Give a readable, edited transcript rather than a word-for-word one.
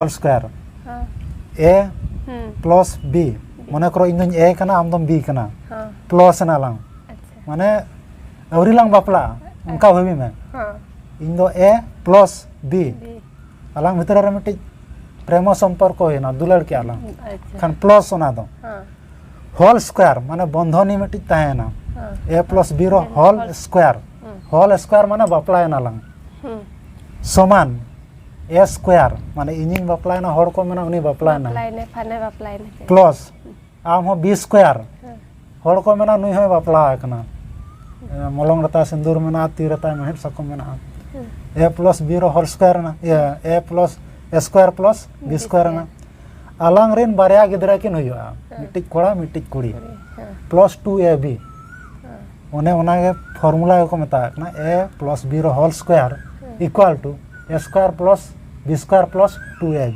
whole square ए plus B मने करो इन ए कना आम दम बी कना प्लस ना लांग माने अवरी लांग बापला उनका भाभी में इन दो ए प्लस बी अलांग भीतर रे मिटी प्रेम संपर्क होइना दुलड़ के अलांग खान प्लस ओना दो होल स्क्वायर माने बंधनी मिटी ताहेना ए प्लस बी रो होल स्क्वायर माने बापला ना लांग समान ए स्क्वायर माने इनिंग बापलाय ना हर को मेना उनी बापलाय ना प्लस आम हो बी स्क्वायर हर को मेना नुई हो बापला कना मलंग रता सिंदूर मेना ती रता मेहर सको मेना ए प्लस बी रो होल स्क्वायर ना A plus A square plus B square ना अलांग रेन बारया गिदरा किन होया मिटिक कोड़ा मिटिक कुड़ी प्लस 2AB ओने ओनागे फार्मूला को मेता कना ए प्लस बी रो whole square equal to A square plus B square plus 2AB